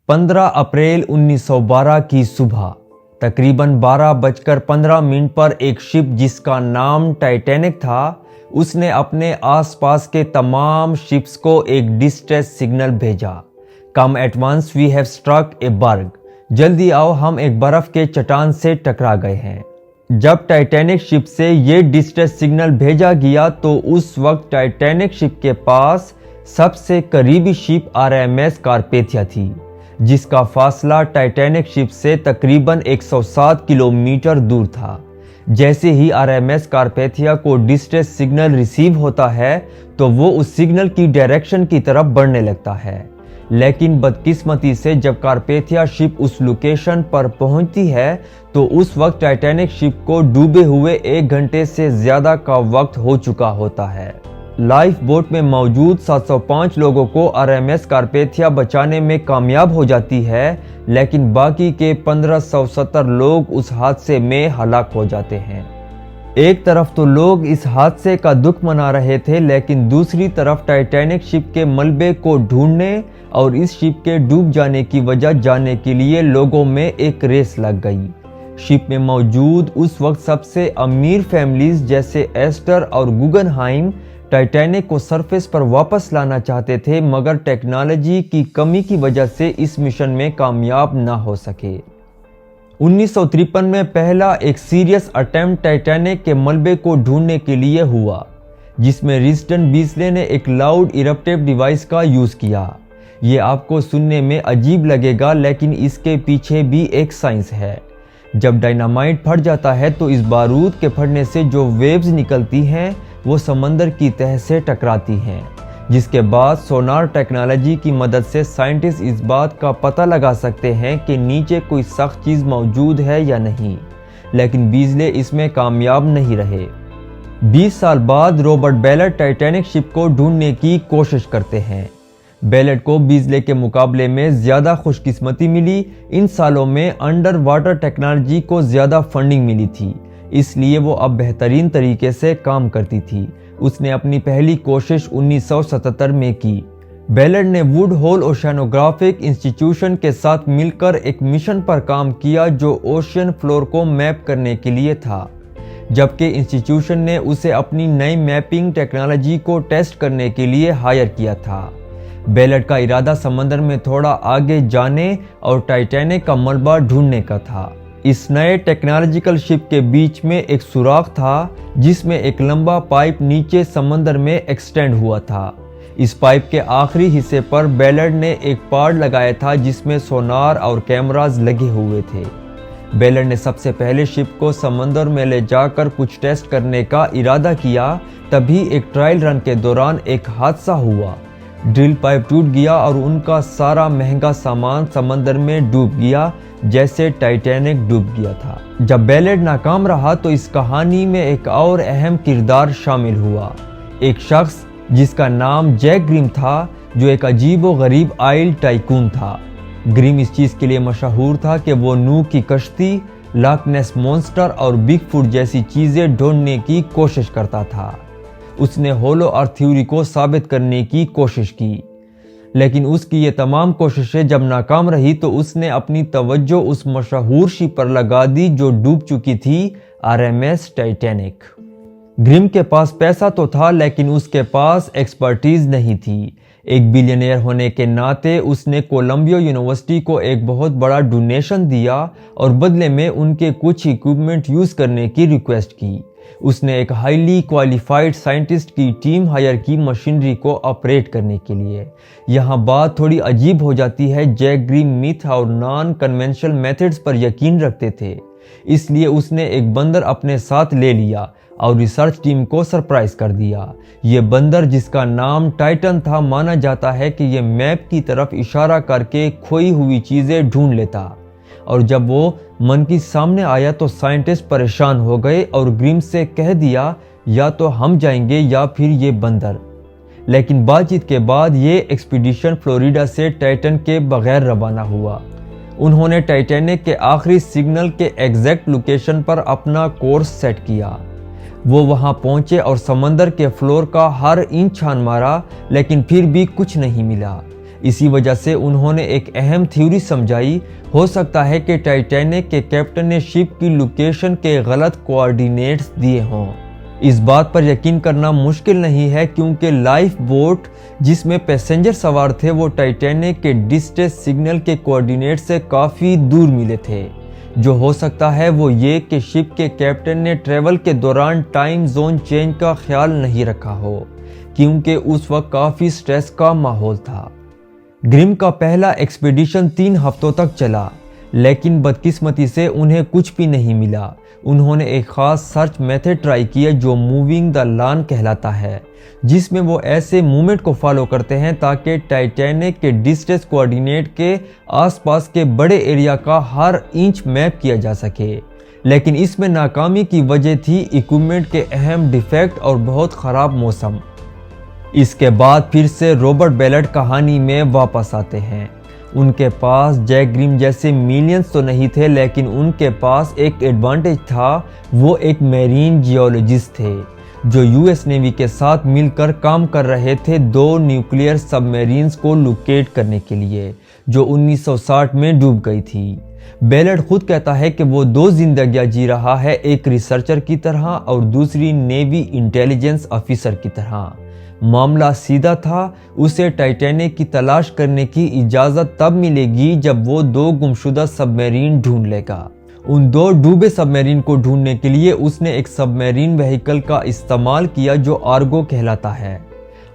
15 अप्रैल 1912 की सुबह तकरीबन 12:15 पर एक शिप जिसका नाम टाइटैनिक था, उसने अपने आसपास के तमाम शिप्स को एक डिस्ट्रेस सिग्नल भेजा। Come at once we have struck a berg. जल्दी आओ, हम एक बर्फ के चट्टान से टकरा गए हैं। जब टाइटैनिक शिप से ये डिस्ट्रेस सिग्नल भेजा गया तो उस वक्त टाइटैनिक शिप के पास सबसे करीबी शिप RMS कारपेथिया थी, जिसका फासला टाइटैनिक शिप से तकरीबन 107 किलोमीटर दूर था। जैसे ही RMS कारपेथिया को डिस्ट्रेस सिग्नल रिसीव होता है तो वो उस सिग्नल की डायरेक्शन की तरफ बढ़ने लगता है, लेकिन बदकिस्मती से जब कारपेथिया शिप उस लोकेशन पर पहुंचती है तो उस वक्त टाइटैनिक शिप को डूबे हुए 1 घंटे से ज्यादा का वक्त हो चुका होता है। लाइफ बोट में मौजूद 705 लोगों को RMS कारपेथिया बचाने में कामयाब हो जाती है, लेकिन बाकी के 1570 लोग उस हादसे में हलाक हो जाते हैं। एक तरफ तो लोग इस हादसे का दुख मना रहे थे, लेकिन दूसरी तरफ टाइटैनिक शिप के मलबे को ढूंढने और इस शिप के डूब जाने की वजह जानने के लिए लोगों में एक रेस लग गई। शिप में मौजूद उस वक्त सबसे अमीर फैमिलीज जैसे एस्टर और गुगनहाइम टाइटैनिक को सरफेस पर वापस लाना चाहते थे, मगर टेक्नोलॉजी की कमी की वजह से इस मिशन में कामयाब ना हो सके। 1953 में पहला एक सीरियस अटेम्प्ट टाइटैनिक के मलबे को ढूंढने के लिए हुआ, जिसमें रिस्टन बीसले ने एक लाउड इरप्टिव डिवाइस का यूज किया। ये आपको सुनने में अजीब लगेगा, लेकिन इसके पीछे भी एक साइंस है। जब डायनामाइट फट जाता है तो इस बारूद के फटने से जो वेव्स निकलती हैं वो समंदर की तह से टकराती हैं, जिसके बाद सोनार टेक्नोलॉजी की मदद से साइंटिस्ट इस बात का पता लगा सकते हैं कि नीचे कोई सख्त चीज मौजूद है या नहीं, लेकिन बीजले इसमें कामयाब नहीं रहे। 20 साल बाद रॉबर्ट बेलेट टाइटैनिक शिप को ढूंढने की कोशिश करते हैं। बेलेट को बीजले के मुकाबले में ज्यादा खुशकिस्मती मिली। इन सालों में अंडर वाटर टेक्नोलॉजी को ज्यादा फंडिंग मिली थी, इसलिए वो अब बेहतरीन तरीके से काम करती थी। उसने अपनी पहली कोशिश 1977 में की। बेलेट ने वुड होल ओशियानोग्राफिक इंस्टीट्यूशन के साथ मिलकर एक मिशन पर काम किया जो ओशियन फ्लोर को मैप करने के लिए था, जबकि इंस्टीट्यूशन ने उसे अपनी नई मैपिंग टेक्नोलॉजी को टेस्ट करने के लिए हायर किया था। बेलेट का इरादा समंदर में थोड़ा आगे जाने और टाइटैनिक का मलबा ढूंढने का था। इस नए टेक्नोलॉजिकल शिप के बीच में एक सुराख था जिसमें एक लंबा पाइप नीचे समंदर में एक्सटेंड हुआ था। इस पाइप के आखिरी हिस्से पर बेलेट ने एक पार्ट लगाया था जिसमें सोनार और कैमरास लगे हुए थे। बेलेट ने सबसे पहले शिप को समंदर में ले जाकर कुछ टेस्ट करने का इरादा किया। तभी एक ट्रायल रन के दौरान एक हादसा हुआ। ड्रिल पाइप टूट गया और उनका सारा महंगा सामान समंदर में डूब गया, जैसे टाइटैनिक डूब गया था। जब बेलेट नाकाम रहा तो इस कहानी में एक और अहम किरदार शामिल हुआ, एक शख्स जिसका नाम जैक ग्रिम था, जो एक अजीबो गरीब आइल टाइकून था। ग्रिम इस चीज के लिए मशहूर था कि वो नूह की कश्ती, लॉक नेस मॉन्स्टर और बिगफुट जैसी चीजें ढूंढने की कोशिश करता था। उसने होलो अर्थ थ्योरी को साबित करने की कोशिश की, लेकिन उसकी ये तमाम कोशिशें जब नाकाम रही तो उसने अपनी तवज्जो उस मशहूर शिप पर लगा दी जो डूब चुकी थी, RMS टाइटैनिक। ग्रिम के पास पैसा तो था, लेकिन उसके पास एक्सपर्टीज नहीं थी। एक बिलियनियर होने के नाते उसने कोलंबिया यूनिवर्सिटी को एक बहुत बड़ा डोनेशन दिया और बदले में उनके कुछ इक्विपमेंट यूज करने की रिक्वेस्ट की। उसने एक हाईली क्वालिफाइड साइंटिस्ट की टीम हायर की मशीनरी को ऑपरेट करने के लिए। यहाँ बात थोड़ी अजीब हो जाती है। जैक ग्रिम मिथ और नॉन कन्वेंशनल मेथड्स पर यकीन रखते थे, इसलिए उसने एक बंदर अपने साथ ले लिया और रिसर्च टीम को सरप्राइज कर दिया। ये बंदर, जिसका नाम टाइटन था, माना जाता है कि ये मैप की तरफ इशारा करके खोई हुई चीजें ढूंढ लेता, और जब वो मंकी सामने आया तो साइंटिस्ट परेशान हो गए और ग्रिम से कह दिया या तो हम जाएंगे या फिर ये बंदर। लेकिन बातचीत के बाद ये एक्सपीडिशन फ्लोरिडा से टाइटन के बगैर रवाना हुआ। उन्होंने टाइटैनिक के आखिरी सिग्नल के एग्जैक्ट लोकेशन पर अपना कोर्स सेट किया। वो वहां पहुंचे और समंदर के फ्लोर का हर इंच छान मारा, लेकिन फिर भी कुछ नहीं मिला। اسی وجہ سے انہوں نے ایک اہم تھیوری سمجھائی، ہو سکتا ہے کہ ٹائٹینک کے کیپٹن نے شپ کی لوکیشن کے غلط کوآرڈینیٹس دیے ہوں۔ اس بات پر یقین کرنا مشکل نہیں ہے کیونکہ لائف بوٹ جس میں پیسنجر سوار تھے وہ ٹائٹینک کے ڈسٹریس سگنل کے کوآرڈینیٹ سے کافی دور ملے تھے۔ جو ہو سکتا ہے وہ یہ کہ شپ کے کیپٹن نے ٹریول کے دوران ٹائم زون چینج کا خیال نہیں رکھا ہو کیونکہ اس وقت کافی سٹریس کا ماحول تھا۔ گرم کا پہلا ایکسپیڈیشن 3 ہفتوں تک چلا لیکن بدقسمتی سے انہیں کچھ بھی نہیں ملا۔ انہوں نے ایک خاص سرچ میتھڈ ٹرائی کیا جو موونگ دا لان کہلاتا ہے، جس میں وہ ایسے موومنٹ کو فالو کرتے ہیں تاکہ ٹائٹینک کے ڈسٹریس کوآرڈینیٹ کے آس پاس کے بڑے ایریا کا ہر انچ میپ کیا جا سکے، لیکن اس میں ناکامی کی وجہ تھی ایکوپمنٹ کے اہم ڈیفیکٹ اور بہت خراب موسم۔ اس کے بعد پھر سے رابرٹ بیلٹ کہانی میں واپس آتے ہیں۔ ان کے پاس جیک گریم جیسے ملینز تو نہیں تھے لیکن ان کے پاس ایک ایڈوانٹیج تھا، وہ ایک میرین جیولوجسٹ تھے جو یو ایس نیوی کے ساتھ مل کر کام کر رہے تھے 2 نیوکلیئر سب میرینز کو لوکیٹ کرنے کے لیے جو 1960 میں ڈوب گئی تھی۔ بیلٹ خود کہتا ہے کہ وہ 2 زندگیاں جی رہا ہے، ایک ریسرچر کی طرح اور دوسری نیوی انٹیلیجنس آفیسر کی طرح۔ معاملہ سیدھا تھا، اسے ٹائٹینک کی تلاش کرنے کی اجازت تب ملے گی جب وہ 2 گمشدہ سب میرین ڈھونڈ لے گا۔ ان 2 ڈوبے سب میرین کو ڈھونڈنے کے لیے اس نے ایک سب میرین وہیکل کا استعمال کیا جو آرگو کہلاتا ہے۔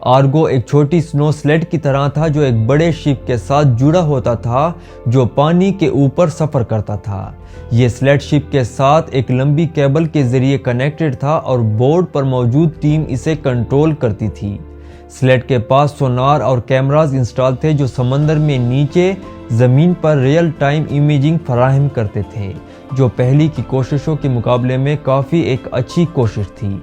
آرگو ایک چھوٹی سنو سلیڈ کی طرح تھا جو ایک بڑے شپ کے ساتھ جڑا ہوتا تھا جو پانی کے اوپر سفر کرتا تھا۔ یہ سلیڈ شپ کے ساتھ ایک لمبی کیبل کے ذریعے کنیکٹڈ تھا اور بورڈ پر موجود ٹیم اسے کنٹرول کرتی تھی۔ سلیڈ کے پاس سونار اور کیمراز انسٹال تھے جو سمندر میں نیچے زمین پر ریئل ٹائم امیجنگ فراہم کرتے تھے، جو پہلی کی کوششوں کے مقابلے میں کافی ایک اچھی کوشش تھی۔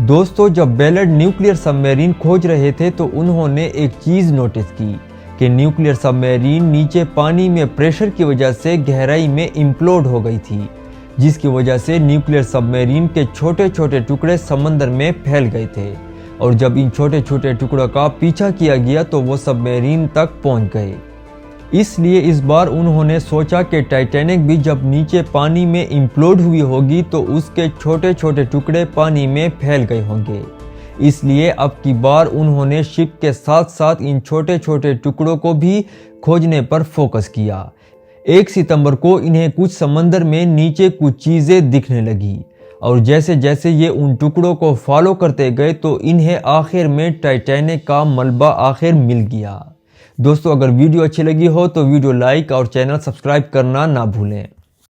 دوستو، جب بیلٹ نیوکلیئر سب میرین کھوج رہے تھے تو انہوں نے ایک چیز نوٹس کی کہ نیوکلیئر سب میرین نیچے پانی میں پریشر کی وجہ سے گہرائی میں امپلوڈ ہو گئی تھی، جس کی وجہ سے نیوکلیئر سب میرین کے چھوٹے چھوٹے ٹکڑے سمندر میں پھیل گئے تھے، اور جب ان چھوٹے چھوٹے ٹکڑوں کا پیچھا کیا گیا تو وہ سب میرین تک پہنچ گئے۔ اس لیے اس بار انہوں نے سوچا کہ ٹائٹینک بھی جب نیچے پانی میں امپلوڈ ہوئی ہوگی تو اس کے چھوٹے چھوٹے ٹکڑے پانی میں پھیل گئے ہوں گے۔ اس لیے اب کی بار انہوں نے شپ کے ساتھ ساتھ ان چھوٹے چھوٹے ٹکڑوں کو بھی کھوجنے پر فوکس کیا۔ 1 ستمبر کو انہیں کچھ سمندر میں نیچے کچھ چیزیں دکھنے لگی، اور جیسے جیسے یہ ان ٹکڑوں کو فالو کرتے گئے تو انہیں آخر میں ٹائٹینک کا ملبہ آخر مل گیا۔ دوستو، اگر ویڈیو اچھی لگی ہو تو ویڈیو لائک اور چینل سبسکرائب کرنا نہ بھولیں۔